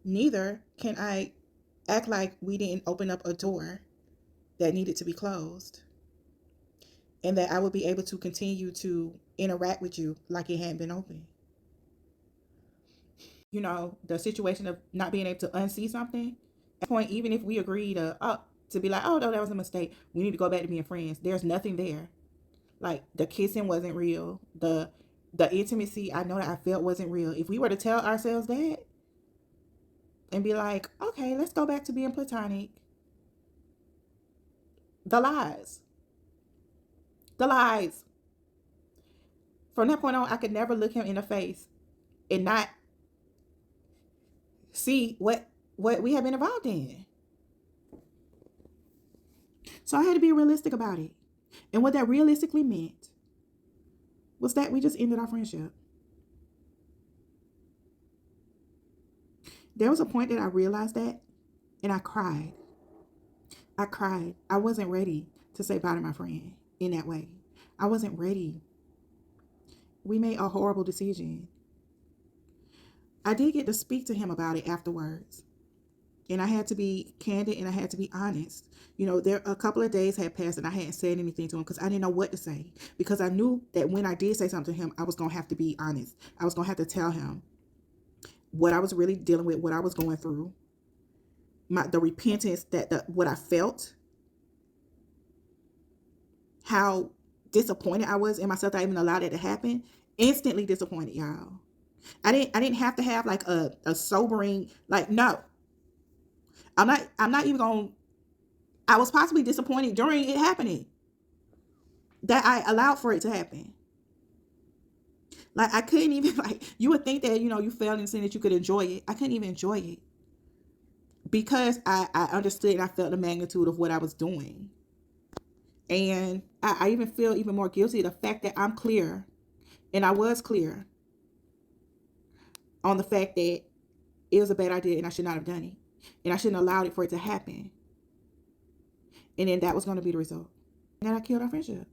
Neither can I act like we didn't open up a door that needed to be closed, and that I would be able to continue to interact with you like it hadn't been open. The situation of not being able to unsee something. At that point, even if we agree to be like, oh no, that was a mistake, we need to go back to being friends. There's nothing there. Like the kissing wasn't real. The intimacy I know that I felt wasn't real. If we were to tell ourselves that and be like, okay, let's go back to being platonic, the lies, the lies. From that point on, I could never look him in the face and not see what we have been involved in. So I had to be realistic about it. And what that realistically meant was that we just ended our friendship. There was a point that I realized that, and I cried. I cried. I wasn't ready to say bye to my friend in that way. I wasn't ready. We made a horrible decision. I did get to speak to him about it afterwards. And I had to be candid and I had to be honest. There a couple of days had passed and I hadn't said anything to him because I didn't know what to say. Because I knew that when I did say something to him, I was going to have to be honest. I was going to have to tell him what I was really dealing with, what I was going through, the repentance what I felt, how disappointed I was in myself that I even allowed it to happen. Instantly disappointed, y'all. I didn't have to have like a sobering, like, no. I'm not even going. I was possibly disappointed during it happening that I allowed for it to happen. Like I couldn't even like you would think that you failed in sin that you could enjoy it. I couldn't even enjoy it because I understood and I felt the magnitude of what I was doing. And I even feel even more guilty of the fact that I'm clear, and I was clear on the fact that it was a bad idea and I should not have done it. And I shouldn't have allowed it for it to happen. And then that was going to be the result. And then I killed our friendship.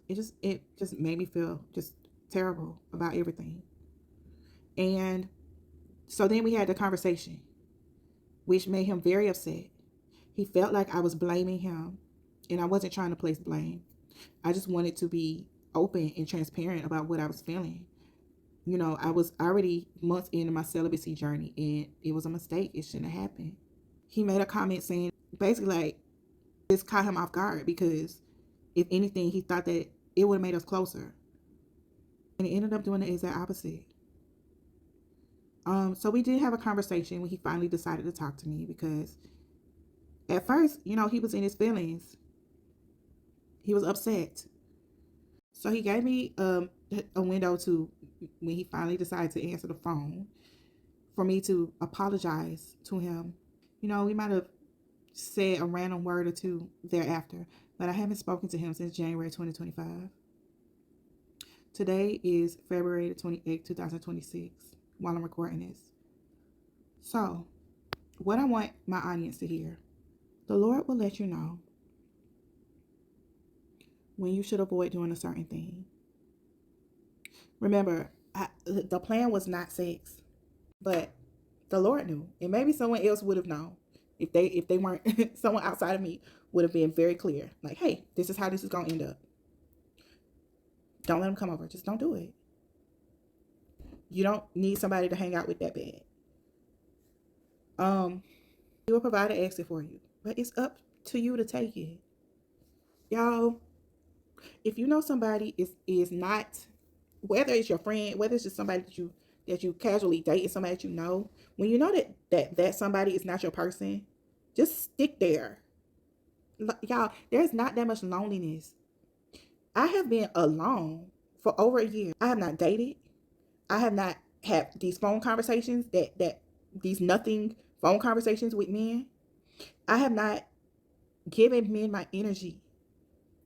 It just made me feel just terrible about everything. And so then we had the conversation, which made him very upset. He felt like I was blaming him, and I wasn't trying to place blame. I just wanted to be open and transparent about what I was feeling. I was already months into my celibacy journey, and it was a mistake. It shouldn't have happened. He made a comment saying, basically, like, this caught him off guard because, if anything, he thought that it would have made us closer. And it ended up doing the exact opposite. So we did have a conversation when he finally decided to talk to me because at first, he was in his feelings. He was upset. So he gave me a window to when he finally decided to answer the phone for me to apologize to him. We might have said a random word or two thereafter, but I haven't spoken to him since January 2025. Today is February 28th, 2026, while I'm recording this. So, what I want my audience to hear, the Lord will let you know when you should avoid doing a certain thing. Remember, the plan was not sex, but the Lord knew, and maybe someone else would have known if they weren't someone outside of me would have been very clear, like, hey, this is how this is gonna end up. Don't let them come over. Just don't do it. You don't need somebody to hang out with that bad. He will provide an exit for you, but it's up to you to take it, y'all. If you know somebody is not, whether it's your friend, whether it's just somebody that you casually date, and somebody that you know, when you know that somebody is not your person, just stick there. Y'all, there's not that much loneliness. I have been alone for over a year. I have not dated. I have not had these phone conversations that these nothing phone conversations with men. I have not given men my energy.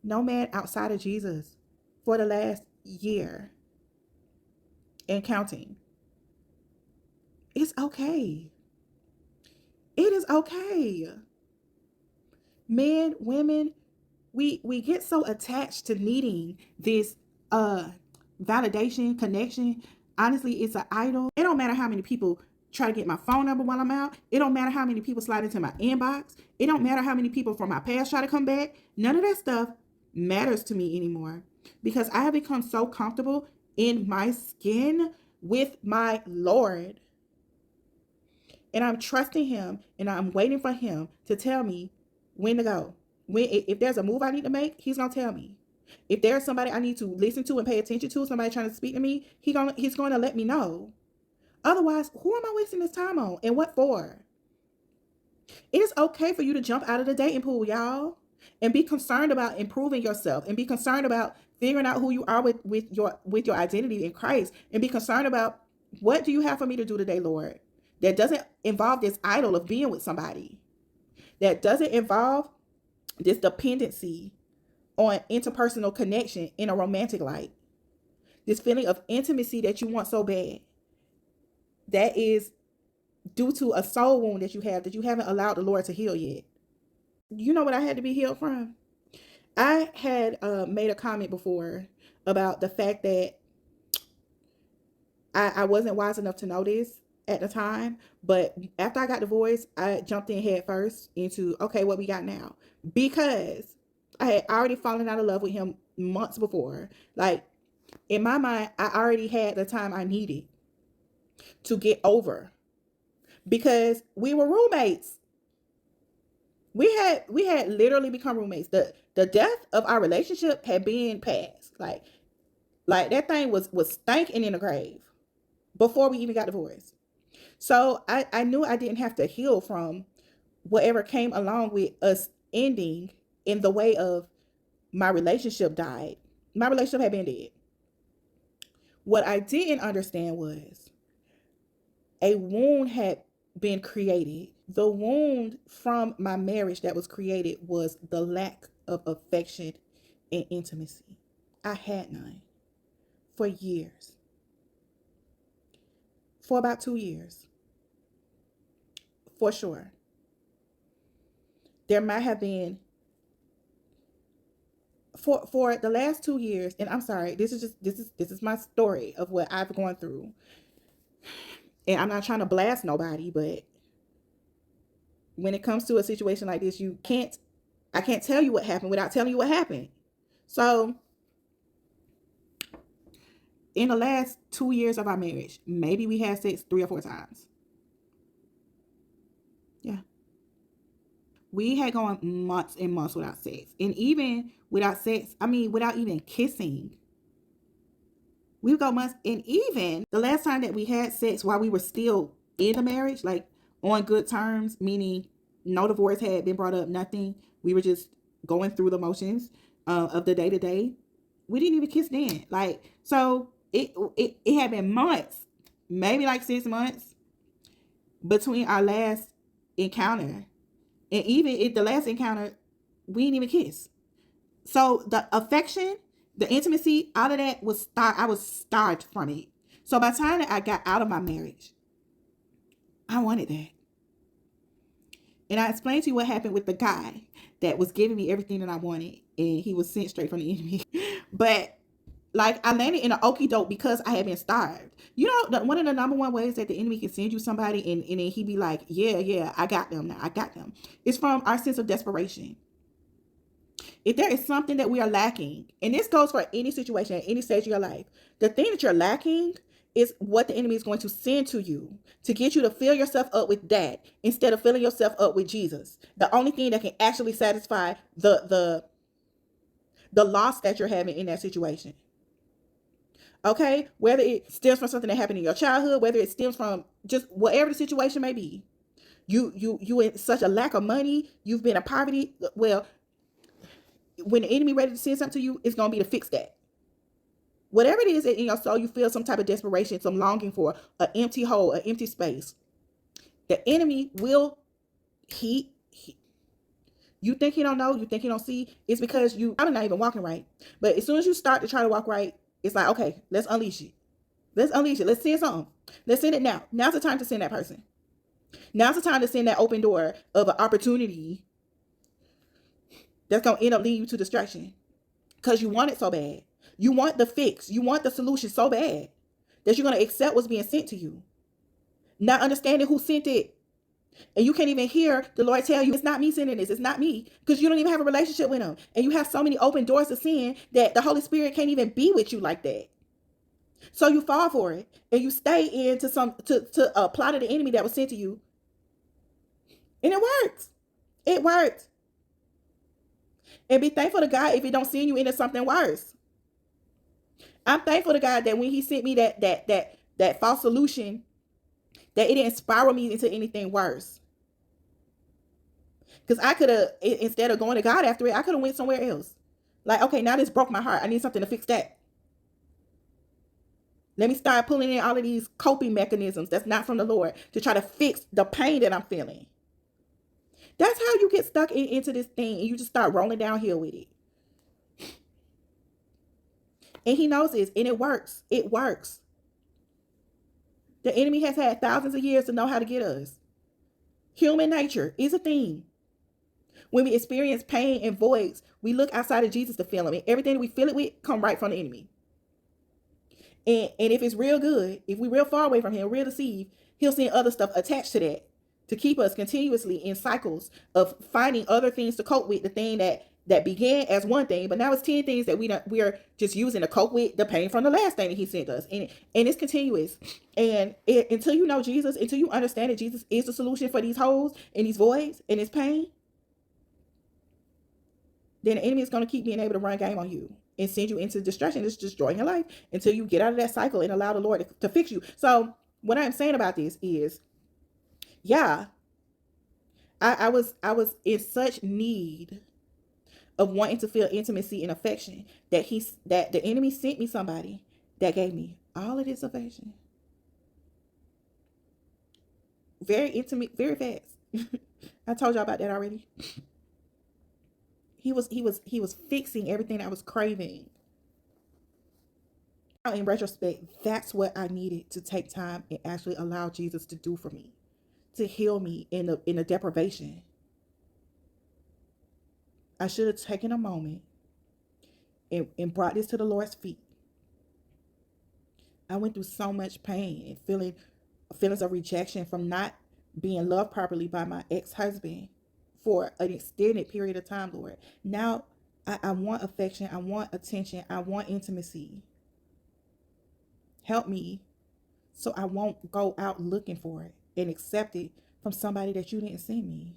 No man outside of Jesus for the last year and counting. It's okay. It is okay. Men, women, we get so attached to needing this validation, connection. Honestly, it's an idol. It don't matter how many people try to get my phone number while I'm out. It don't matter how many people slide into my inbox. It don't matter how many people from my past try to come back. None of that stuff matters to me anymore because I have become so comfortable in my skin with my Lord. And I'm trusting him and I'm waiting for him to tell me when to go. When if there's a move I need to make, he's gonna tell me. If there's somebody I need to listen to and pay attention to, somebody trying to speak to me, he's gonna let me know. Otherwise, who am I wasting this time on? And what for? It is okay for you to jump out of the dating pool, y'all. And be concerned about improving yourself and be concerned about figuring out who you are with your identity in Christ. And be concerned about what do you have for me to do today, Lord? That doesn't involve this idol of being with somebody. That doesn't involve this dependency on interpersonal connection in a romantic light. This feeling of intimacy that you want so bad. That is due to a soul wound that you haven't allowed the Lord to heal yet. You know what I had to be healed from? I had made a comment before about the fact that I wasn't wise enough to know this at the time, but after I got divorced, I jumped in head first into okay, what we got now, because I had already fallen out of love with him months before. Like in my mind, I already had the time I needed to get over because we were roommates. We had literally become roommates. The death of our relationship had been past. Like that thing was stinking in the grave before we even got divorced. So I knew I didn't have to heal from whatever came along with us ending in the way of my relationship died. My relationship had been dead. What I didn't understand was a wound had been created. The wound from my marriage that was created was the lack of affection and intimacy. I had none for years, for about 2 years, for sure. There might have been for the last 2 years, and I'm sorry, this is my story of what I've gone through. And I'm not trying to blast nobody, but when it comes to a situation like this, I can't tell you what happened without telling you what happened. So in the last 2 years of our marriage, maybe we had sex 3 or 4 times. Yeah. We had gone months and months without sex. And even without sex, I mean, without even kissing, we would go months. And even the last time that we had sex while we were still in the marriage, like on good terms, meaning no divorce had been brought up, nothing. We were just going through the motions of the day to day. We didn't even kiss then. Like, so it had been months, maybe like 6 months between our last encounter. And even at the last encounter, we didn't even kiss. So the affection, the intimacy, all of that I was starved from it. So by the time that I got out of my marriage, I wanted that. And I explained to you what happened with the guy that was giving me everything that I wanted. And he was sent straight from the enemy. But like I landed in an okie doke because I had been starved. You know, one of the number one ways that the enemy can send you somebody and then he be like, yeah, I got them now. I got them. It's from our sense of desperation. If there is something that we are lacking, and this goes for any situation at any stage of your life, the thing that you're lacking is what the enemy is going to send to you to get you to fill yourself up with that instead of filling yourself up with Jesus. The only thing that can actually satisfy the loss that you're having in that situation. Okay, whether it stems from something that happened in your childhood, whether it stems from just whatever the situation may be, you in such a lack of money, you've been in poverty. Well, when the enemy ready to send something to you, it's gonna be to fix that. Whatever it is in your soul, you feel some type of desperation, some longing for an empty hole, an empty space. The enemy will he you think he don't know, you think he don't see, it's because you probably not even walking right. But as soon as you start to try to walk right, it's like, okay, let's unleash it. Let's unleash it. Let's send something. Let's send it now. Now's the time to send that person. Now's the time to send that open door of an opportunity that's going to end up leading you to destruction. Because you want it so bad. You want the fix. You want the solution so bad. that you're going to accept what's being sent to you, not understanding who sent it. And you can't even hear the Lord tell you, it's not me sending this. It's not me. Because you don't even have a relationship with him. And you have so many open doors to sin that the Holy Spirit can't even be with you like that. So you fall for it. And you stay into to a plot of the enemy that was sent to you. And it works. It worked. And be thankful to God if it don't send you into something worse. I'm thankful to God that when he sent me that false solution, that it didn't spiral me into anything worse. Because I could have, instead of going to God after it, I could have went somewhere else. Like, okay, now this broke my heart. I need something to fix that. Let me start pulling in all of these coping mechanisms that's not from the Lord to try to fix the pain that I'm feeling. That's how you get stuck into this thing and you just start rolling downhill with it. And he knows this, and it works. It works. The enemy has had thousands of years to know how to get us. Human nature is a thing. When we experience pain and voids, we look outside of Jesus to feel them. And everything that we feel it with come right from the enemy. And if it's real good, if we're real far away from him, real deceived, he'll send other stuff attached to that to keep us continuously in cycles of finding other things to cope with the thing that began as one thing, but now it's 10 things that we are just using to cope with the pain from the last thing that he sent us. And it's continuous. And until you know Jesus, until you understand that Jesus is the solution for these holes and these voids and this pain, then the enemy is going to keep being able to run game on you and send you into destruction. It's destroying your life until you get out of that cycle and allow the Lord to fix you. So what I'm saying about this is, yeah, I was in such need of wanting to feel intimacy and affection that the enemy sent me somebody that gave me all of this affection. Very intimate, very fast. I told y'all about that already. He was fixing everything I was craving. Now, in retrospect, that's what I needed to take time and actually allow Jesus to do for me, to heal me in the deprivation. I should have taken a moment and brought this to the Lord's feet. I went through so much pain and feelings of rejection from not being loved properly by my ex-husband for an extended period of time, Lord. Now I want affection. I want attention. I want intimacy. Help me so I won't go out looking for it and accept it from somebody that you didn't send me.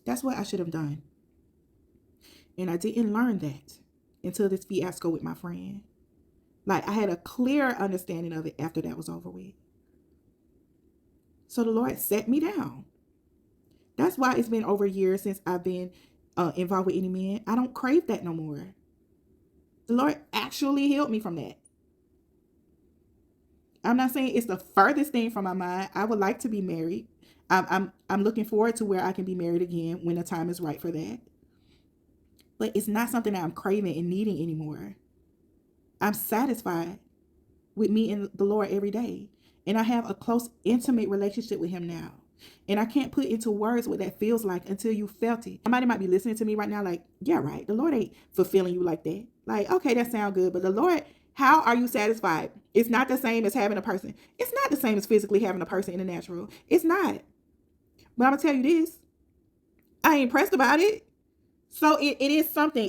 That's what I should have done. And I didn't learn that until this fiasco with my friend. Like, I had a clear understanding of it after that was over with. So the Lord set me down. That's why it's been over a year since I've been involved with any men. I don't crave that no more. The Lord actually healed me from that. I'm not saying it's the furthest thing from my mind. I would like to be married. I'm looking forward to where I can be married again when the time is right for that. But it's not something that I'm craving and needing anymore. I'm satisfied with me and the Lord every day. And I have a close, intimate relationship with him now. And I can't put into words what that feels like until you felt it. Somebody might be listening to me right now like, yeah, right. The Lord ain't fulfilling you like that. Like, okay, that sounds good. But the Lord, how are you satisfied? It's not the same as having a person. It's not the same as physically having a person in the natural. It's not. But I'm going to tell you this. I ain't pressed about it. So it is something.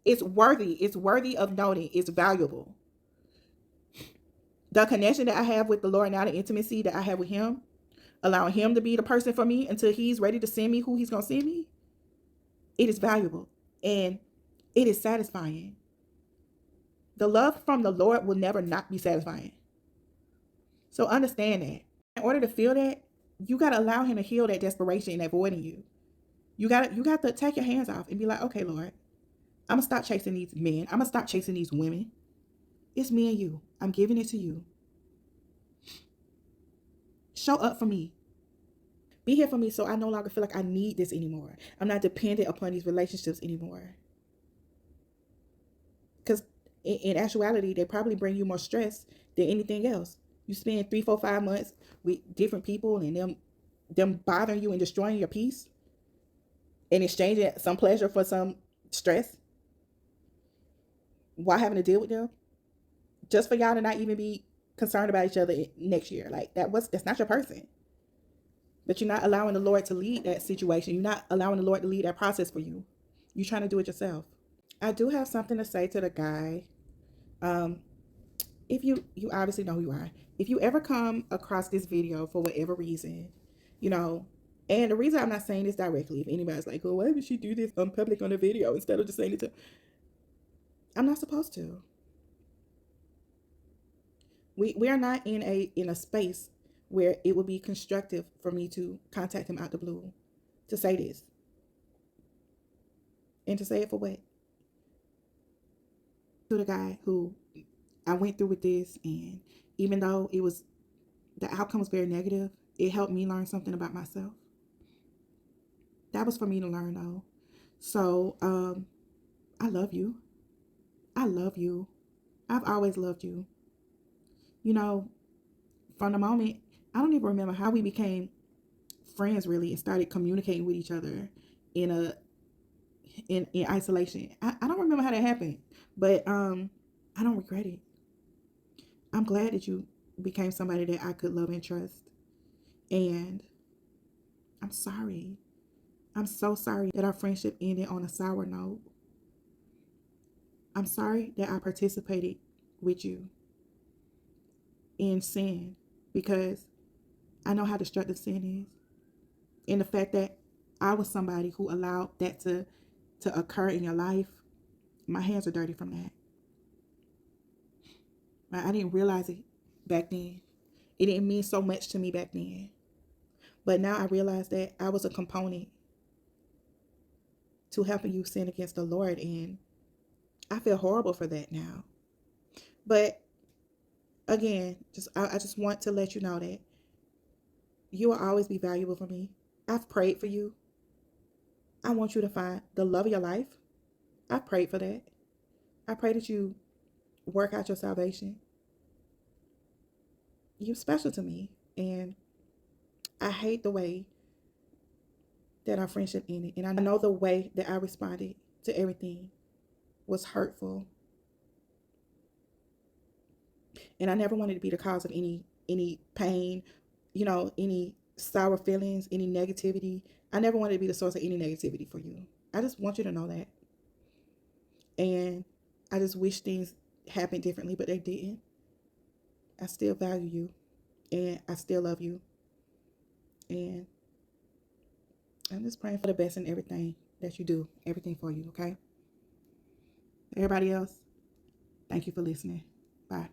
It's worthy. It's worthy of noting. It's valuable. The connection that I have with the Lord now, the intimacy that I have with him, allowing him to be the person for me until he's ready to send me who he's going to send me, it is valuable and it is satisfying. The love from the Lord will never not be satisfying. So understand that. In order to feel that, you got to allow him to heal that desperation and that void in you. You got to take your hands off and be like, okay, Lord, I'm going to stop chasing these men. I'm going to stop chasing these women. It's me and you. I'm giving it to you. Show up for me. Be here for me so I no longer feel like I need this anymore. I'm not dependent upon these relationships anymore. Because in actuality, they probably bring you more stress than anything else. You spend 3, 4, 5 months with different people and them bothering you and destroying your peace and exchanging some pleasure for some stress while having to deal with them. just for y'all to not even be concerned about each other next year. Like that's not your person. But you're not allowing the Lord to lead that situation. You're not allowing the Lord to lead that process for you. You're trying to do it yourself. I do have something to say to the guy. Um, if you obviously know who you are. If you ever come across this video for whatever reason, you know, and the reason I'm not saying this directly, if anybody's like, "Oh, why would she do this on public on a video instead of just saying it to," I'm not supposed to. We are not in a space where it would be constructive for me to contact him out the blue to say this, and to say it for what? To the guy who I went through with this, and even though it was the outcome was very negative, it helped me learn something about myself. That was for me to learn though. So I love you. I love you. I've always loved you. You know, from the moment, I don't even remember how we became friends really and started communicating with each other in a in isolation. I don't remember how that happened, but I don't regret it. I'm glad that you became somebody that I could love and trust. And I'm sorry. I'm so sorry that our friendship ended on a sour note. I'm sorry that I participated with you in sin, because I know how destructive sin is. And the fact that I was somebody who allowed that to occur in your life, my hands are dirty from that. I didn't realize it back then. It didn't mean so much to me back then. But now I realize that I was a component to helping you sin against the Lord, and I feel horrible for that now. But again, I just want to let you know that you will always be valuable for me. I've prayed for you. I want you to find the love of your life. I prayed for that. I pray that you work out your salvation. You're special to me. And I hate the way that our friendship ended. And I know the way that I responded to everything was hurtful. And I never wanted to be the cause of any pain, any sour feelings, any negativity. I never wanted to be the source of any negativity for you. I just want you to know that. And I just wish things happened differently, but they didn't. I still value you, and I still love you. And I'm just praying for the best in everything that you do, everything for you, okay? Everybody else, thank you for listening. Bye.